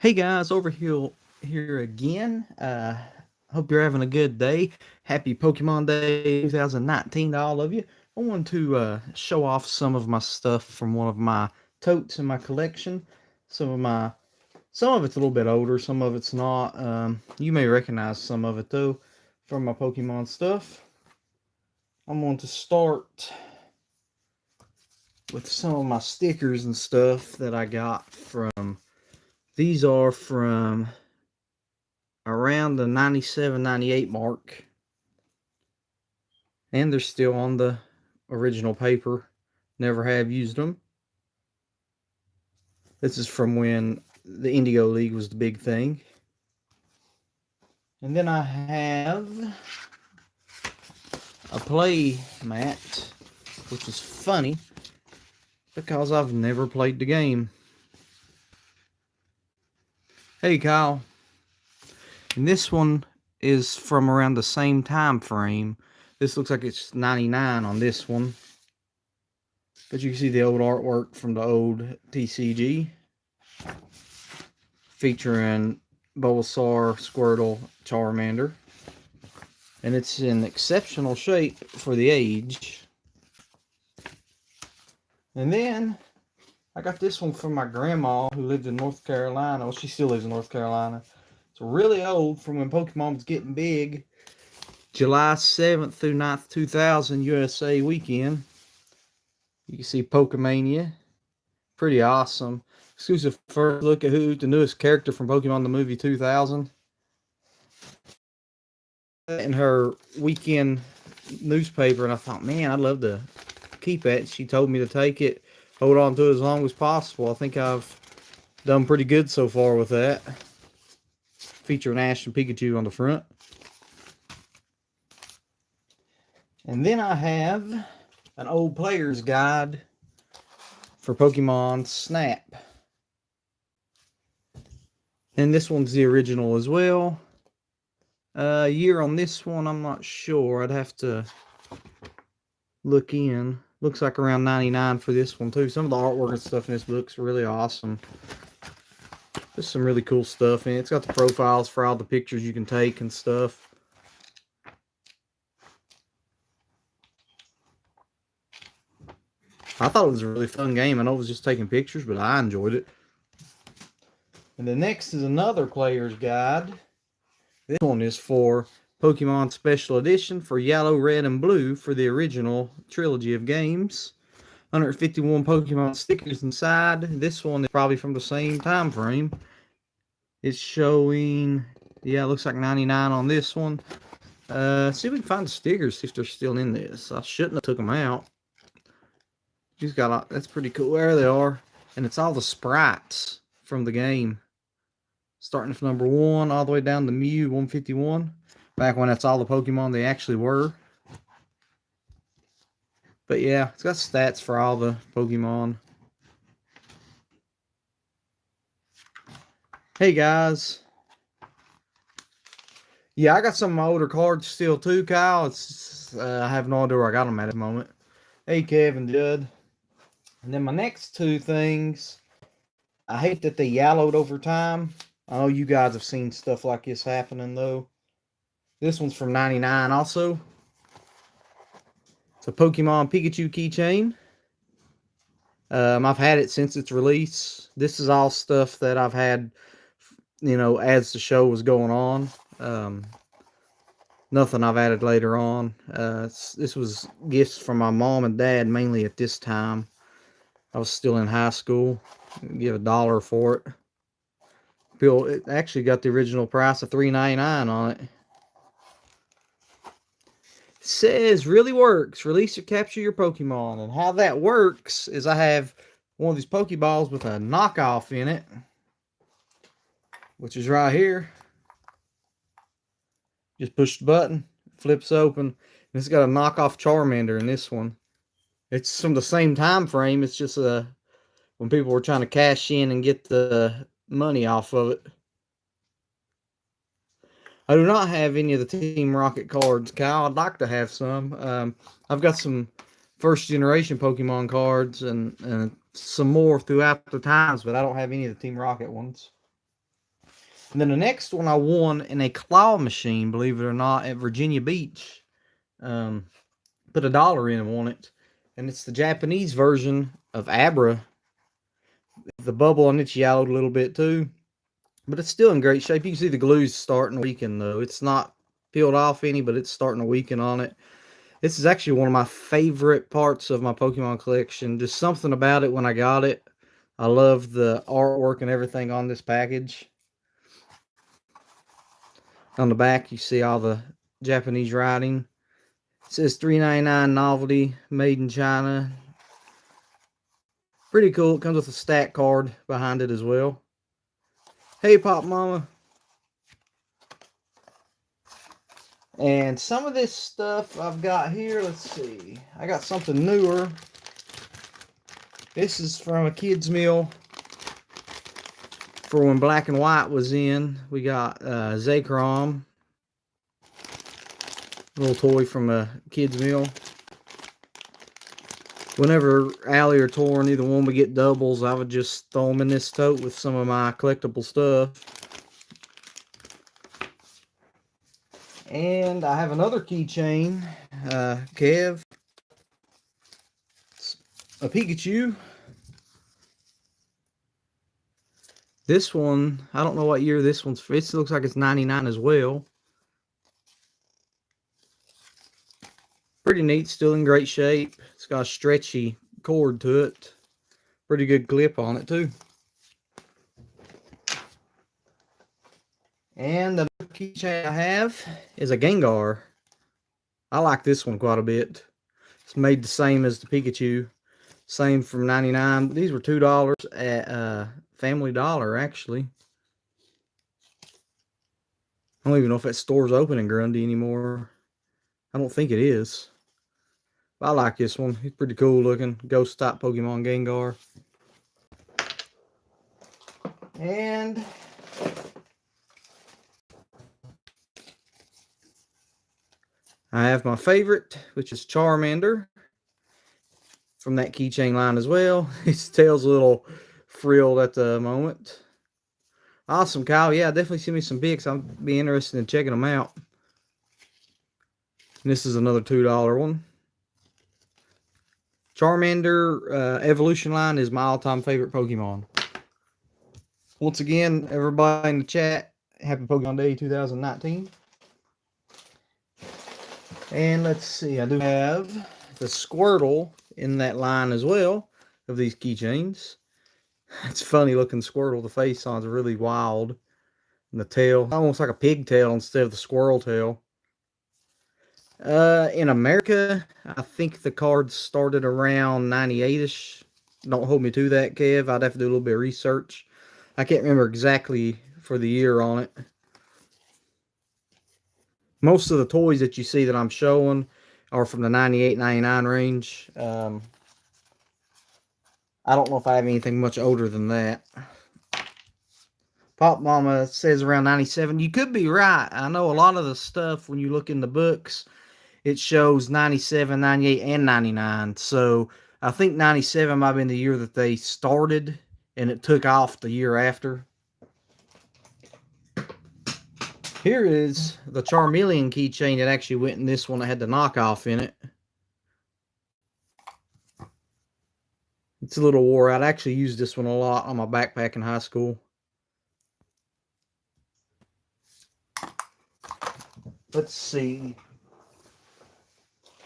Hey guys, over here again. Hope you're having a good day. Happy Pokemon Day 2019 to all of you. I wanted to show off some of my stuff from one of my totes in my collection. Some of it's a little bit older, some of it's not. You may recognize some of it though from my Pokemon stuff. I'm going to start with some of my stickers and stuff that I got from. These are from around the 97, 98 mark, and they're still on the original paper. Never have used them. This is from when the Indigo League was the big thing. And then I have a play mat, which is funny because I've never played the game. Hey Kyle, and this one is from around the same time frame. This looks like it's 99 on this one. But you can see the old artwork from the old TCG. Featuring Bulbasaur, Squirtle, Charmander. And it's in exceptional shape for the age. And then I got this one from my grandma who lived in North Carolina. Well, she still lives in North Carolina. It's really old, from when Pokemon was getting big. July 7th through 9th, 2000 USA weekend. You can see Pokemania. Pretty awesome. Exclusive first look at who the newest character from Pokemon the movie 2000. In her weekend newspaper, and I thought, man, I'd love to keep it. She told me to take it, hold on to it as long as possible. I think I've done pretty good so far with that. Featuring Ash and Pikachu on the front. And then I have an old player's guide for Pokemon Snap. And this one's the original as well. Year on this one, I'm not sure. I'd have to look in. Looks like around 99 for this one too. Some of the artwork and stuff in this book's really awesome. There's some really cool stuff in it. It's got the profiles for all the pictures you can take and stuff. I thought it was a really fun game. I know it was just taking pictures, but I enjoyed it. And the next is another player's guide. This one is for Pokemon Special Edition for Yellow, Red, and Blue for the original trilogy of games. 151 Pokemon stickers inside. This one is probably from the same time frame. It's showing, yeah, it looks like 99 on this one. See if we can find the stickers, see if they're still in this. I shouldn't have took them out. She's got, that's pretty cool. There they are. And it's all the sprites from the game. Starting from number 1 all the way down to Mew 151. Back when that's all the Pokemon they actually were. But yeah, it's got stats for all the Pokemon. Hey guys. Yeah, I got some of my older cards still too, Kyle. I have no idea where I got them at the moment. Hey Kevin, Judd. And then my next two things, I hate that they yellowed over time. I know you guys have seen stuff like this happening though. This one's from 99 also. It's a Pokemon Pikachu keychain. I've had it since its release. This is all stuff that I've had, you know, as the show was going on. Nothing I've added later on. This was gifts from my mom and dad mainly at this time. I was still in high school. Give $1 for it. It actually got the original price of $3.99 on it. It says, really works. Release or capture your Pokemon. And how that works is I have one of these Pokeballs with a knockoff in it, which is right here. Just push the button, flips open, and it's got a knockoff Charmander in this one. It's from the same time frame. It's just when people were trying to cash in and get the money off of it. I do not have any of the Team Rocket cards, Kyle. I'd like to have some. I've got some first generation Pokemon cards and some more throughout the times, but I don't have any of the Team Rocket ones. And then the next one I won in a claw machine, believe it or not, at Virginia Beach. Put $1 in and won it. And it's the Japanese version of Abra. The bubble on it's yellowed a little bit too. But it's still in great shape. You can see the glue's starting to weaken though. It's not peeled off any, but it's starting to weaken on it. This is actually one of my favorite parts of my Pokemon collection. Just something about it when I got it. I love the artwork and everything on this package. On the back, you see all the Japanese writing. It says $3.99 novelty, made in China. Pretty cool. It comes with a stat card behind it as well. Hey, Pop Mama. And some of this stuff I've got here, let's see. I got something newer. This is from a kid's meal for when Black and White was in. We got Zekrom. Little toy from a kid's meal. Whenever Allie or Torn, either one would get doubles, I would just throw them in this tote with some of my collectible stuff. And I have another keychain, Kev. It's a Pikachu. This one, I don't know what year this one's for. It looks like it's 99 as well. Pretty neat, still in great shape. It's got a stretchy cord to it. Pretty good clip on it too. And the keychain I have is a Gengar. I like this one quite a bit. It's made the same as the Pikachu. Same from 99. These were $2 at Family Dollar, actually. I don't even know if that store's open in Grundy anymore. I don't think it is. But I like this one. He's pretty cool looking. Ghost type Pokemon Gengar. And I have my favorite, which is Charmander. From that keychain line as well. His tail's a little frilled at the moment. Awesome, Kyle. Yeah, definitely send me some pics. I'll be interested in checking them out. And this is another $2 one. Charmander Evolution line is my all-time favorite Pokemon. Once again, everybody in the chat, happy Pokemon Day 2019. And let's see, I do have the Squirtle in that line as well of these keychains. It's funny looking Squirtle. The face on is really wild. And the tail, almost like a pigtail instead of the squirrel tail. In America, I think the cards started around 98-ish. Don't hold me to that, Kev. I'd have to do a little bit of research. I can't remember exactly for the year on it. Most of the toys that you see that I'm showing are from the 98, 99 range. I don't know if I have anything much older than that. Pop Mama says around 97. You could be right. I know a lot of the stuff, when you look in the books, it shows 97, 98, and 99. So I think 97 might have been the year that they started, and it took off the year after. Here is the Charmeleon keychain that actually went in this one that had the knockoff in it. It's a little wore out. I actually used this one a lot on my backpack in high school. Let's see.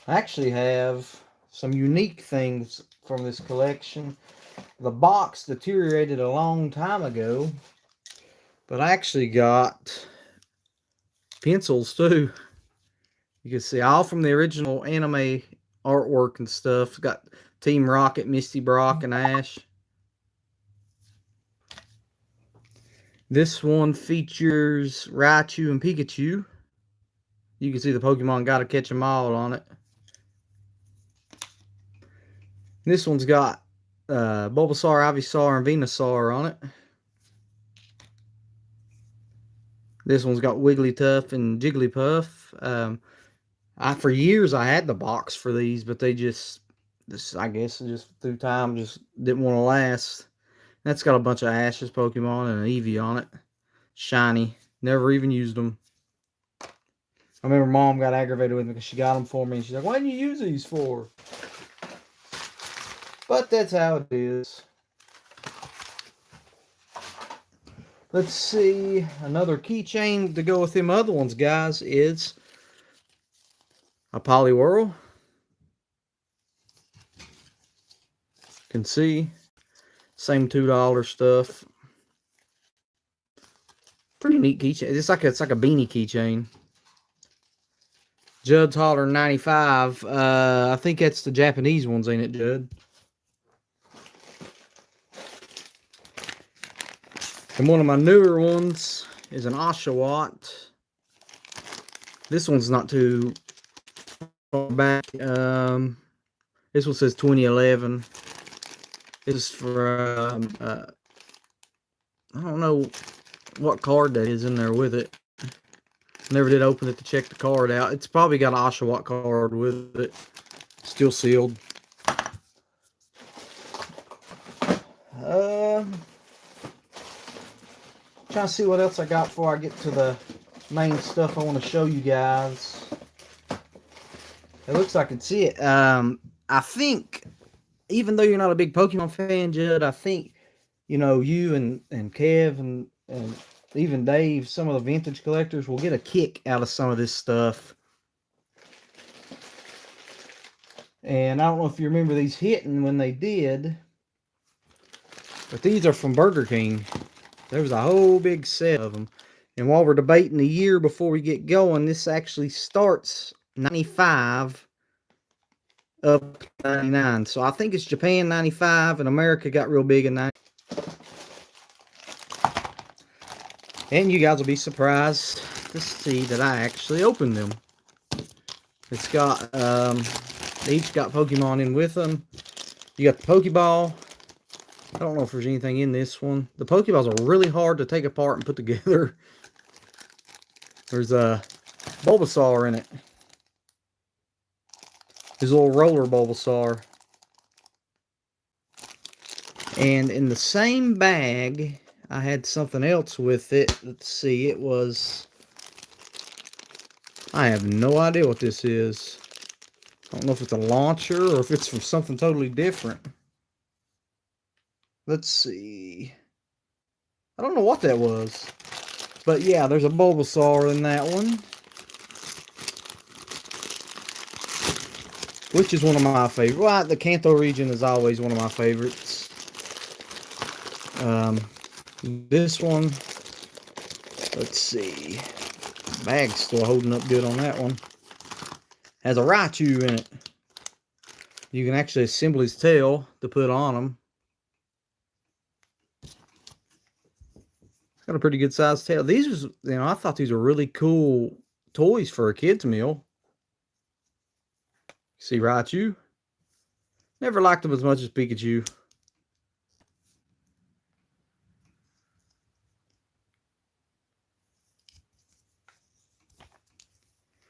I actually have some unique things from this collection. The box deteriorated a long time ago, but I actually got pencils too. You can see all from the original anime artwork and stuff. It's got Team Rocket, Misty, Brock, and Ash. This one features Raichu and Pikachu. You can see the Pokemon Gotta Catch 'Em All on it. This one's got Bulbasaur, Ivysaur, and Venusaur on it. This one's got Wigglytuff and Jigglypuff. For years I had the box for these, but they I guess just through time just didn't want to last. That's got a bunch of Ash's Pokemon and an Eevee on it. Shiny. Never even used them. I remember Mom got aggravated with me because she got them for me. And she's like, why didn't you use these for? But that's how it is. Let's see. Another keychain to go with them other ones, guys, is a Poliwhirl. You can see. Same $2 stuff. Pretty neat keychain. It's like a beanie keychain. Judd's Holler 95. I think that's the Japanese ones, ain't it, Judd? And one of my newer ones is an Oshawott. This one's not too far back. This one says 2011. This is for I don't know what card that is in there with it. Never did open it to check the card out. It's probably got an Oshawott card with it. Still sealed. Trying to see what else I got before I get to the main stuff I want to show you guys. It looks like I can see it. I think, even though you're not a big Pokemon fan, Judd, I think, you know, you and Kev and even Dave, some of the vintage collectors, will get a kick out of some of this stuff. And I don't know if you remember these hitting when they did, but these are from Burger King. There was a whole big set of them. And while we're debating the year before we get going, this actually starts 95 up to 99. So I think it's Japan 95 and America got real big in 90. And you guys will be surprised to see that I actually opened them. It's got, they each got Pokemon in with them. You got the Pokeball. I don't know if there's anything in this one. The Pokeballs are really hard to take apart and put together. There's a Bulbasaur in it. His little roller Bulbasaur. And in the same bag, I had something else with it. Let's see, it was... I have no idea what this is. I don't know if it's a launcher or if it's from something totally different. Let's see. I don't know what that was. But yeah, there's a Bulbasaur in that one. Which is one of my favorites. Well, the Kanto region is always one of my favorites. This one, let's see. Bag's still holding up good on that one. Has a Raichu in it. You can actually assemble his tail to put on him. Got a pretty good sized tail. These was, you know, I thought these were really cool toys for a kid's meal. See Raichu? Never liked them as much as Pikachu.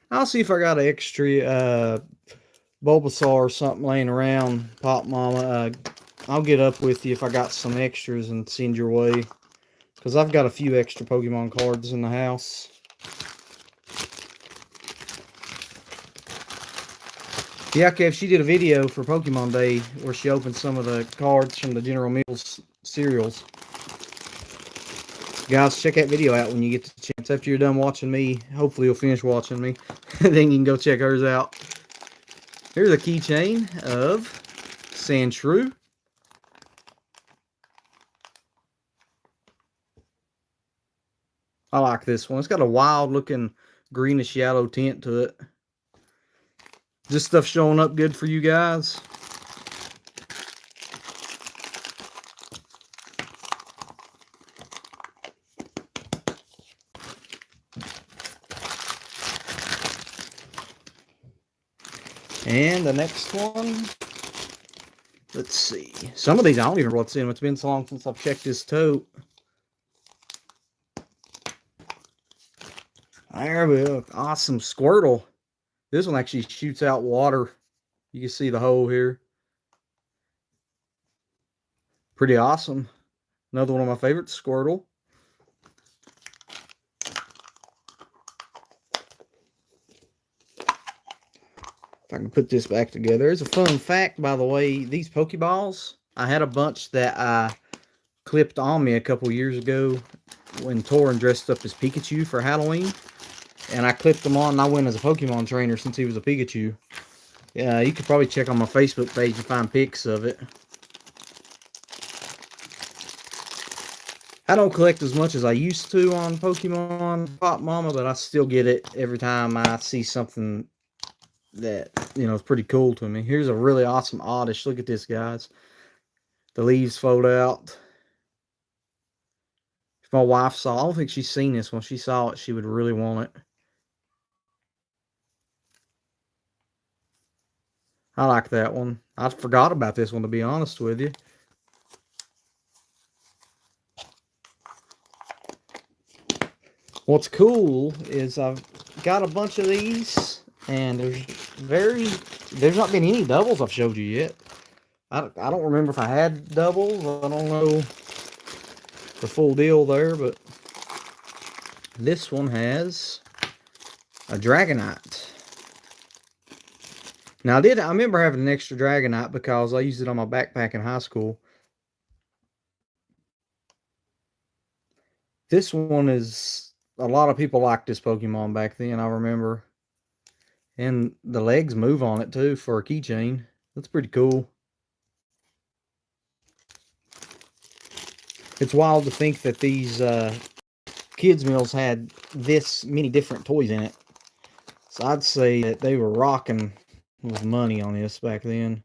I'll see if I got an extra Bulbasaur or something laying around, Pop Mama. I'll get up with you if I got some extras and send your way. Because I've got a few extra Pokemon cards in the house. Yeah, Kev, she did a video for Pokemon Day where she opened some of the cards from the General Mills cereals. Guys, check that video out when you get the chance. After you're done watching me, hopefully you'll finish watching me. Then you can go check hers out. Here's a keychain of Sandshrew. I like this one. It's got a wild looking greenish yellow tint to it. This stuff showing up good for you guys? And the next one, let's see. Some of these I don't even know what's in them. It's been so long since I've checked this tote. There we go. Awesome Squirtle. This one actually shoots out water. You can see the hole here. Pretty awesome. Another one of my favorites, Squirtle. I can put this back together. There's a fun fact, by the way. These Pokeballs, I had a bunch that I clipped on me a couple years ago when Torin dressed up as Pikachu for Halloween. And I clipped them on, and I went as a Pokemon trainer since he was a Pikachu. Yeah, you could probably check on my Facebook page and find pics of it. I don't collect as much as I used to on Pokemon Pop Mama, but I still get it every time I see something that, you know, is pretty cool to me. Here's a really awesome Oddish. Look at this, guys. The leaves fold out. If my wife saw, I don't think she's seen this one. She saw it, she would really want it. I like that one. I forgot about this one, to be honest with you. What's cool is I've got a bunch of these, and there's not been any doubles I've showed you yet. I don't remember if I had doubles. I don't know the full deal there, but this one has a Dragonite. Now I remember having an extra Dragonite because I used it on my backpack in high school. This one is, a lot of people liked this Pokemon back then, I remember. And the legs move on it too for a keychain. That's pretty cool. It's wild to think that these kids meals had this many different toys in it. So I'd say that they were rocking with money on this back then.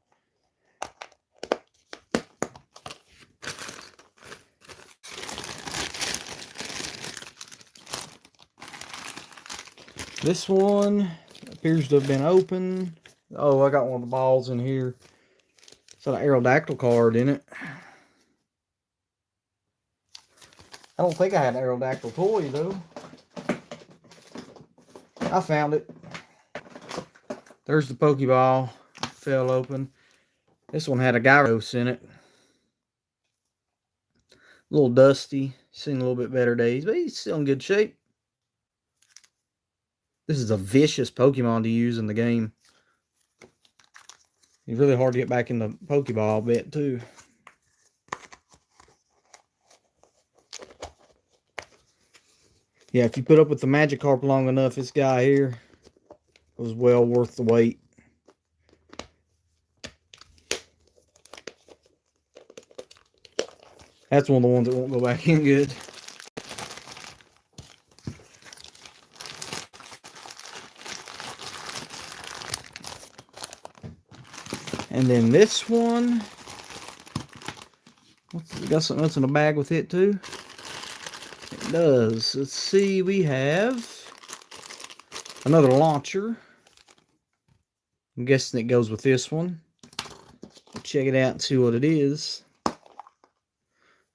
This one appears to have been open. Oh, I got one of the balls in here. It's got an Aerodactyl card in it. I don't think I had an Aerodactyl toy, though. I found it. There's the Pokeball. Fell open. This one had a Gyarados in it. A little dusty. Seen a little bit better days, but he's still in good shape. This is a vicious Pokemon to use in the game. He's really hard to get back in the Pokeball, I bet, too. Yeah, if you put up with the Magikarp long enough, this guy here was well worth the wait. That's one of the ones that won't go back in good. And then this one, got something else in the bag with it too. It does. Let's see, we have another launcher. I'm guessing it goes with this one. Check it out and see what it is.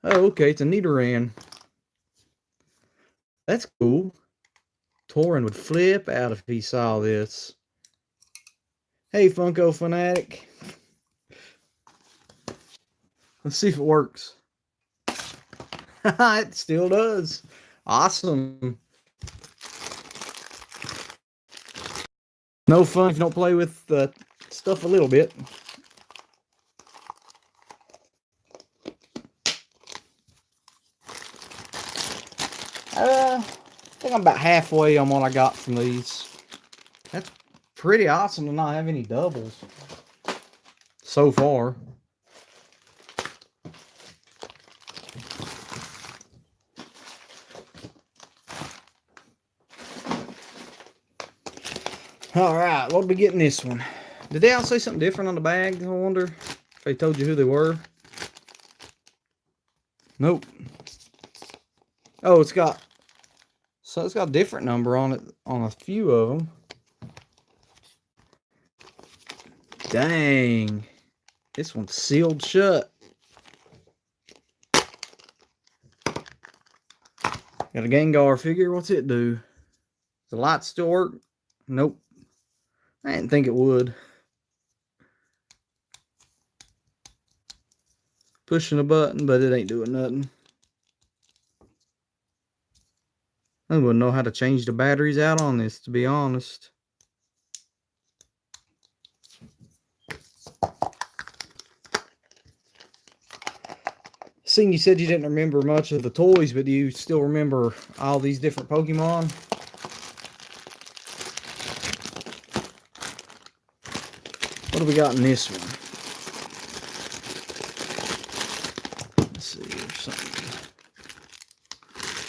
Oh, okay, it's a Nidoran. That's cool. Torin would flip out if he saw this. Hey, Funko Fanatic. Let's see if it works. It still does. Awesome. No fun if you don't play with the stuff a little bit. I think I'm about halfway on what I got from these. That's pretty awesome to not have any doubles so far. Alright, what did we get in this one? Did they all say something different on the bag? I wonder if they told you who they were. Nope. Oh, it's got a different number on it on a few of them. Dang. This one's sealed shut. Got a Gengar figure. What's it do? Does the light still work? Nope. I didn't think it would. Pushing a button, but it ain't doing nothing. I wouldn't know how to change the batteries out on this, to be honest. Seeing you said you didn't remember much of the toys, but do you still remember all these different Pokemon? What do we got in this one? Let's see, there's something.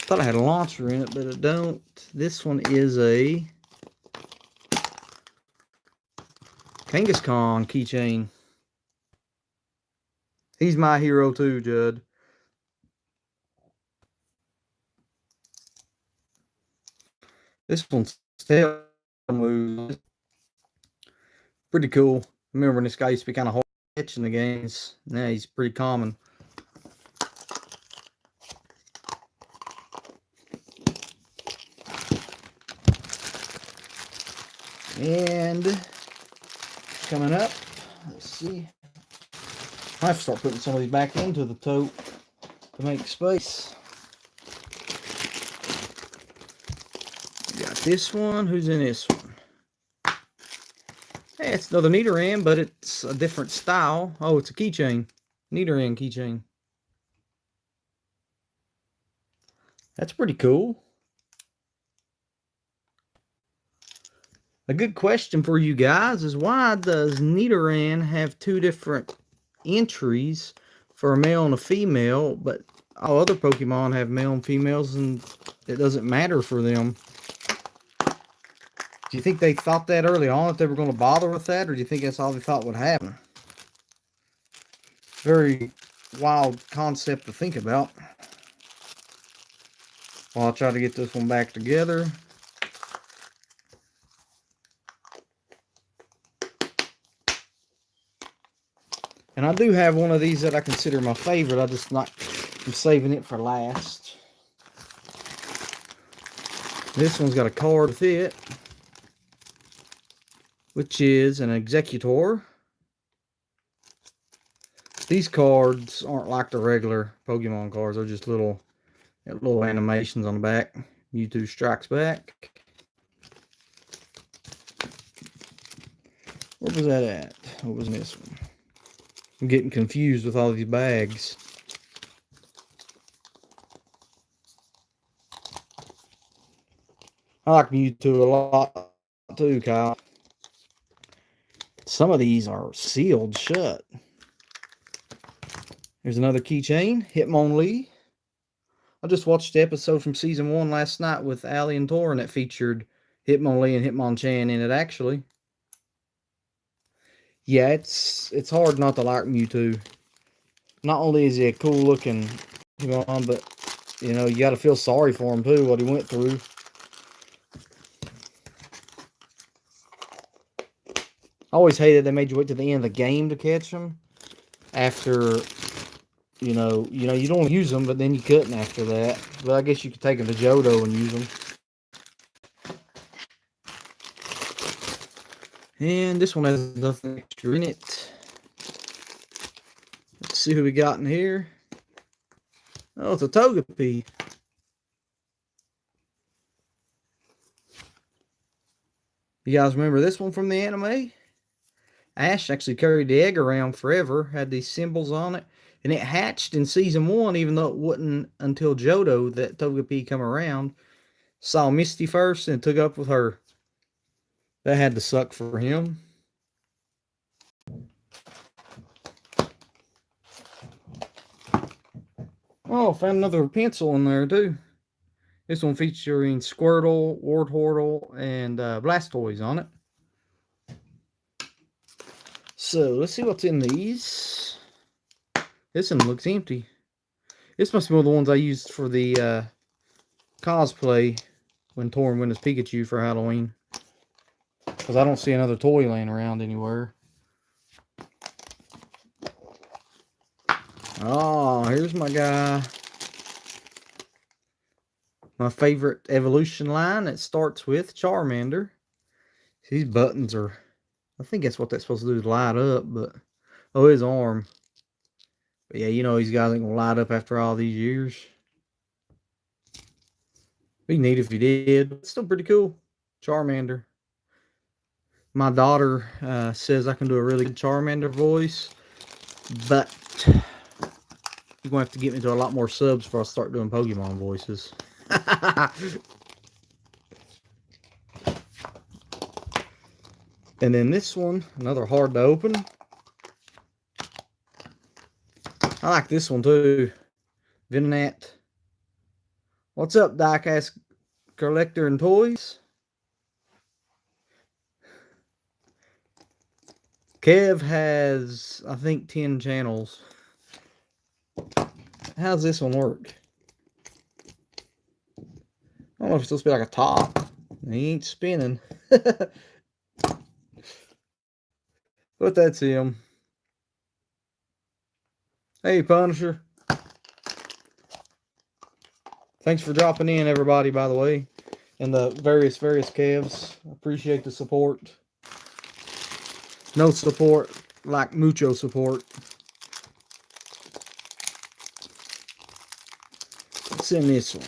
Thought I had a launcher in it, but I don't. This one is a Kangaskhan keychain. He's my hero too, Judd. This one's tail moves. Pretty cool. Remember when this guy used to be kind of hard to catch in the games? Now he's pretty common. And coming up, let's see. I have to start putting some of these back into the tote to make space. We got this one. Who's in this one? Hey, it's another Nidoran, but it's a different style. Oh, it's a keychain. Nidoran keychain. That's pretty cool. A good question for you guys is, why does Nidoran have two different entries for a male and a female, but all other Pokemon have male and females and it doesn't matter for them? Do you think they thought that early on, that they were going to bother with that, or do you think that's all they thought would happen? Very wild concept to think about. Well, I'll try to get this one back together. And I do have one of these that I consider my favorite. I'm saving it for last. This one's got a card with it, which is an Executor. These cards aren't like the regular Pokemon cards. They're just little animations on the back. Mewtwo strikes back. Where was that at? What was this one? I'm getting confused with all these bags. I like Mewtwo a lot too, Kyle. Some of these are sealed shut. There's another keychain, Hitmonlee. I just watched the episode from season 1 last night with Allie and Torin that featured Hitmonlee and Hitmonchan in it, actually. Yeah, it's hard not to like Mewtwo. Not only is he a cool looking Pokemon, but you know, you gotta feel sorry for him too, what he went through. I always hated they made you wait to the end of the game to catch him. After, you know, you don't use them, but then you couldn't after that. But I guess you could take them to Johto and use them. And this one has nothing extra in it. Let's see who we got in here. Oh, it's a Togepi. You guys remember this one from the anime? Ash actually carried the egg around forever, had these symbols on it, and it hatched in season 1, even though it wasn't until Johto that Togepi come around. Saw Misty first and took up with her. That had to suck for him. Oh, found another pencil in there too. This one featuring Squirtle, Wartortle, and Blastoise on it. So, let's see what's in these. This one looks empty. This must be one of the ones I used for the cosplay when Torin went as Pikachu for Halloween. Because I don't see another toy laying around anywhere. Oh, here's my guy. My favorite evolution line. It starts with Charmander. These buttons are... I think that's what that's supposed to do, is light up, but... Oh, his arm. But yeah, you know these guys ain't gonna light up after all these years. Be neat if he did. But still pretty cool. Charmander. My daughter says I can do a really good Charmander voice, but you're going to have to get me to a lot more subs before I start doing Pokemon voices. And then this one, another hard to open. I like this one too. Venonat. What's up, Diecast Collector and Toys? Kev has, I think, 10 channels. How's this one work? I don't know if it's supposed to be like a top. He ain't spinning. But that's him. Hey, Punisher. Thanks for dropping in, everybody, by the way. And the various Kevs. Appreciate the support. No support like mucho support. What's in this one?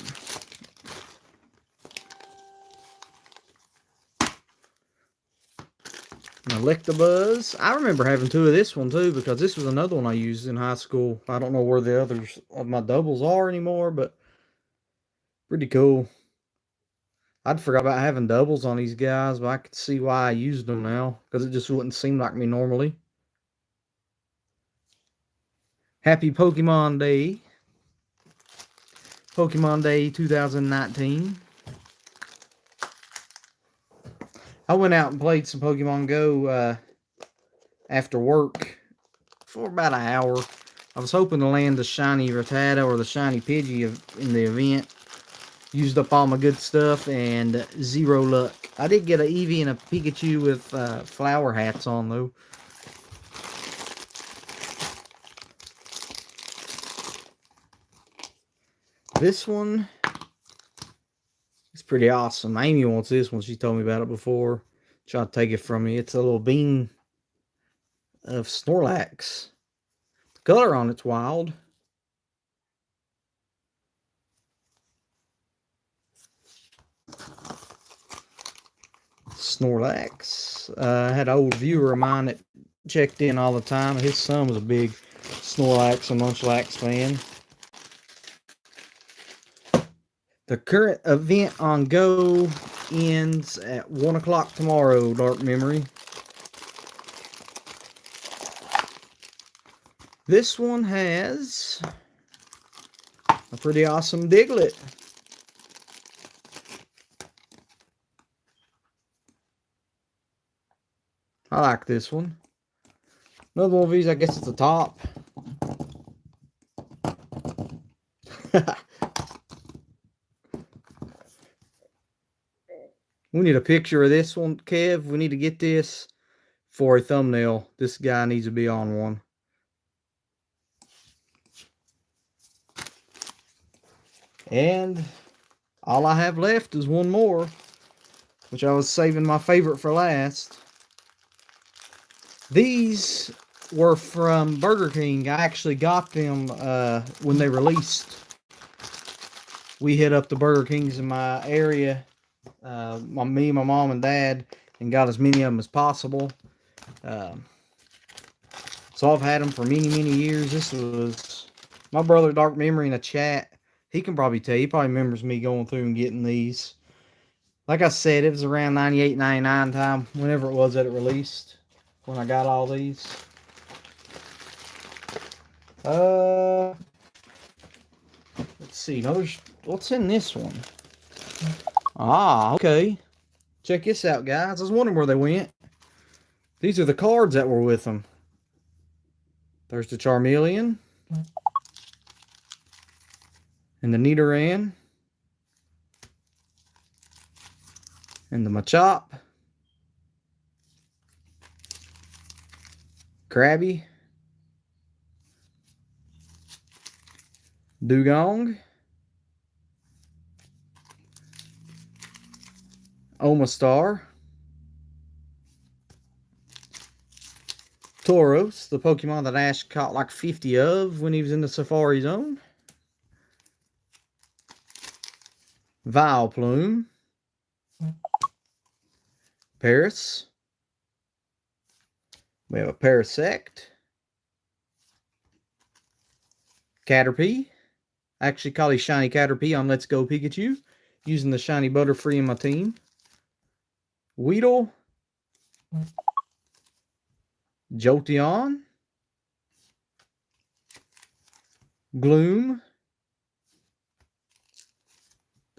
An Electabuzz. I remember having 2 of this one too, because this was another one I used in high school. I don't know where the others of my doubles are anymore, but pretty cool. I'd forgot about having doubles on these guys, but I could see why I used them now, because it just wouldn't seem like me normally. Happy Pokemon Day. Pokemon Day 2019. I went out and played some Pokemon Go after work for about an hour. I was hoping to land the shiny Rattata or the shiny Pidgey in the event. Used up all my good stuff and 0 luck. I did get an Eevee and a Pikachu with flower hats on though. This one is pretty awesome. Amy wants this one. She told me about it before. Tried to take it from me. It's a little bean of Snorlax. The color on it's wild. Snorlax. I had an old viewer of mine that checked in all the time. His son was a big Snorlax and Munchlax fan. The current event on Go ends at 1 o'clock tomorrow, Dark Memory. This one has a pretty awesome Diglett. I like this one. Another one of these, I guess it's a top. We need a picture of this one, Kev. We need to get this for a thumbnail. This guy needs to be on one. And all I have left is one more, which I was saving my favorite for last. These were from Burger King. I actually got them when they released. We hit up the Burger Kings in my area, me, my mom, and dad, and got as many of them as possible. So I've had them for many, many years. This was my brother Dark Memory in the chat. He can probably tell you. He probably remembers me going through and getting these. Like I said, it was around 98, 99 time, whenever it was that it released, when I got all these. Let's see. What's in this one? Ah, okay. Check this out, guys. I was wondering where they went. These are the cards that were with them. There's the Charmeleon. And the Nidoran. And the Machop. Krabby. Dugong. Omastar. Tauros, the Pokemon that Ash caught like 50 of when he was in the Safari Zone. Vileplume. Paris. We have a Parasect, Caterpie. I actually call these Shiny Caterpie on Let's Go Pikachu, using the Shiny Butterfree in my team. Weedle, Jolteon, Gloom,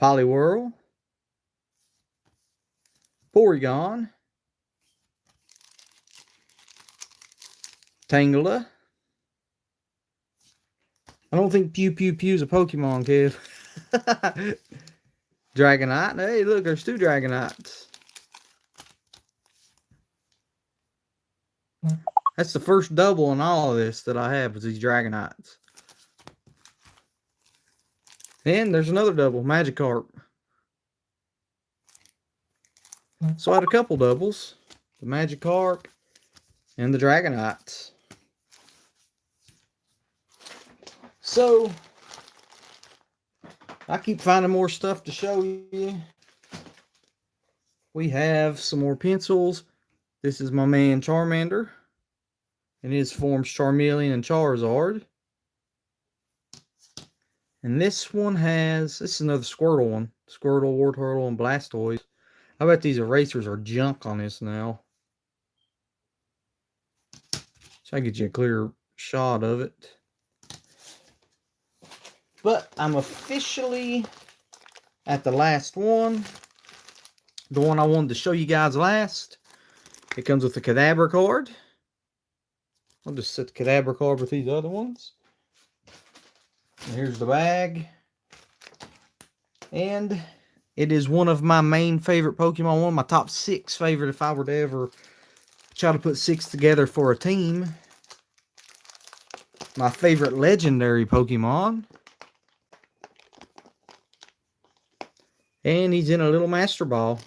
Poliwhirl, Porygon, Tangela. I don't think Pew Pew Pew's a Pokemon, kid. Dragonite. Hey, look, there's 2 Dragonites. That's the first double in all of this that I have, is these Dragonites. And there's another double, Magikarp. So I had a couple doubles. The Magikarp and the Dragonites. So, I keep finding more stuff to show you. We have some more pencils. This is my man Charmander. In his forms Charmeleon and Charizard. And this one has, this is another Squirtle one. Squirtle, Wartortle, and Blastoise. I bet these erasers are junk on this now. So I get you a clear shot of it. But I'm officially at the last one. The one I wanted to show you guys last. It comes with the Kadabra card. I'll just set the Kadabra card with these other ones. And here's the bag. And it is one of my main favorite Pokemon. One of my top 6 favorite if I were to ever try to put 6 together for a team. My favorite legendary Pokemon. And he's in a little Master Ball.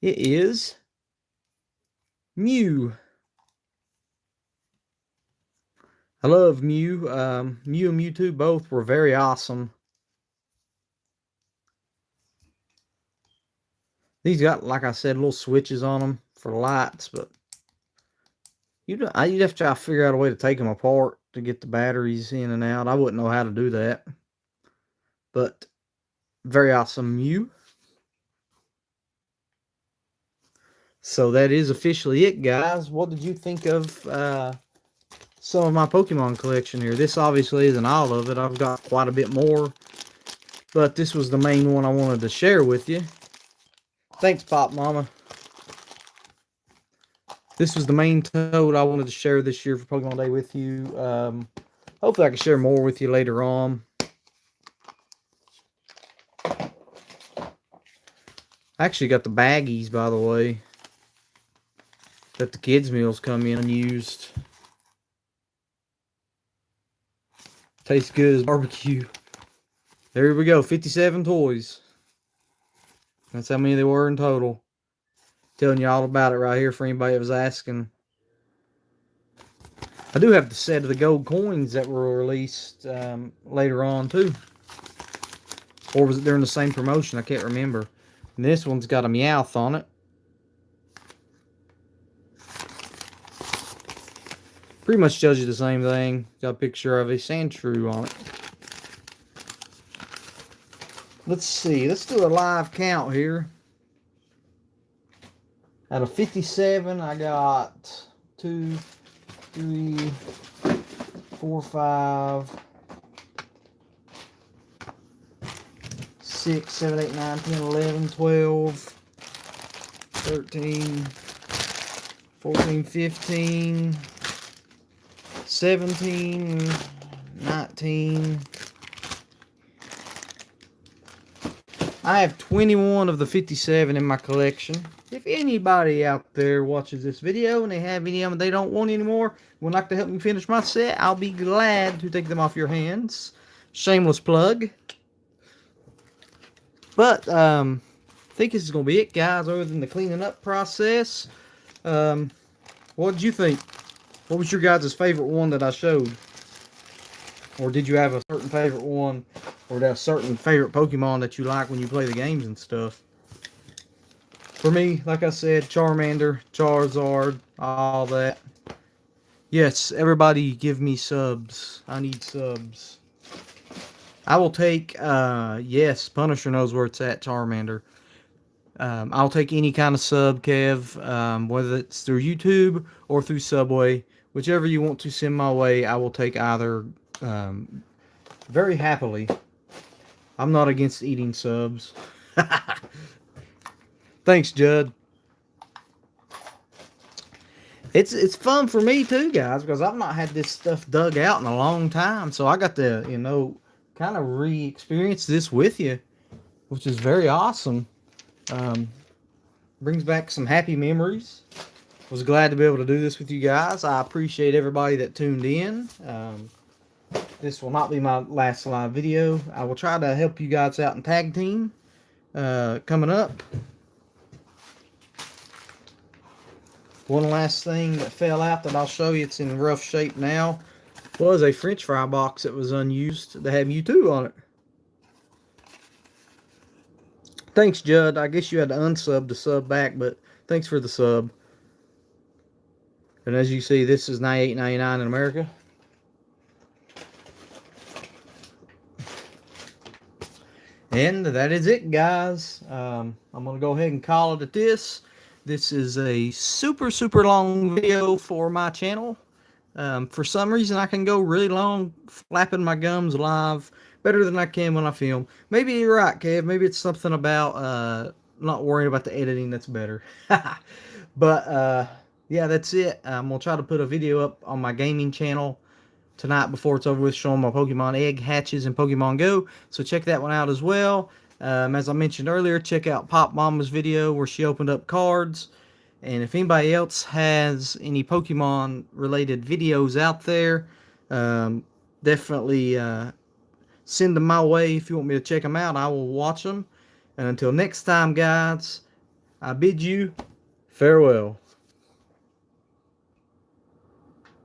It is Mew. I love Mew. Mew and Mewtwo both were very awesome. These got, like I said, little switches on them for lights, but you'd have to try to figure out a way to take them apart to get the batteries in and out. I wouldn't know how to do that. But very awesome Mew. So that is officially it, guys. What did you think of some of my Pokemon collection here? This obviously isn't all of it. I've got quite a bit more. But this was the main one I wanted to share with you. Thanks, Pop Mama. This was the main toad I wanted to share this year for Pokemon Day with you. Hopefully I can share more with you later on. I actually got the baggies, by the way, that the kids' meals come in unused. Tastes good as barbecue. There we go, 57 toys. That's how many there were in total. Telling you all about it right here for anybody that was asking. I do have the set of the gold coins that were released later on too. Or was it during the same promotion? I can't remember. And this one's got a Meowth on it. Pretty much tells you the same thing. Got a picture of a Sandshrew on it. Let's see. Let's do a live count here. Out of 57, I got 2, 3, 4, 5, 6, 7, 8, 9, 10, 11, 12, 13, 14, 15, 17, 19. I have 21 of the 57 in my collection. If anybody out there watches this video and they have any of them they don't want anymore, would like to help me finish my set, I'll be glad to take them off your hands. Shameless plug. But I think this is going to be it, guys, other than the cleaning up process. What did you think? What was your guys' favorite one that I showed? Or did you have a certain favorite one? Or that certain favorite Pokemon that you like when you play the games and stuff? For me, like I said, Charmander, Charizard, all that. Yes, everybody give me subs. I need subs. I will take, yes, Punisher knows where it's at, Charmander. I'll take any kind of sub, Kev, whether it's through YouTube or through Subway. Whichever you want to send my way, I will take either very happily. I'm not against eating subs. Thanks, Judd. It's fun for me too, guys, because I've not had this stuff dug out in a long time. So I got to, you know, kind of re-experience this with you, which is very awesome. Brings back some happy memories. Was glad to be able to do this with you guys. I appreciate everybody that tuned in. This will not be my last live video. I will try to help you guys out in tag team coming up. One last thing that fell out that I'll show you, it's in rough shape now, was a French fry box that was unused that had Mewtwo on it. Thanks, Judd. I guess you had to unsub to sub back, but thanks for the sub. And as you see, this is $98.99 in America. And that is it, guys. I'm going to go ahead and call it at this. This is a super long video for my channel. For some reason, I can go really long flapping my gums live better than I can when I film. Maybe you're right, Kev. Maybe it's something about not worrying about the editing that's better. But yeah, that's it. I'm going to try to put a video up on my gaming channel tonight before it's over with, showing my Pokemon egg hatches in Pokemon Go. So check that one out as well. As I mentioned earlier, check out Pop Mama's video where she opened up cards. And if anybody else has any Pokemon related videos out there, definitely send them my way. If you want me to check them out, I will watch them. And until next time, guys, I bid you farewell.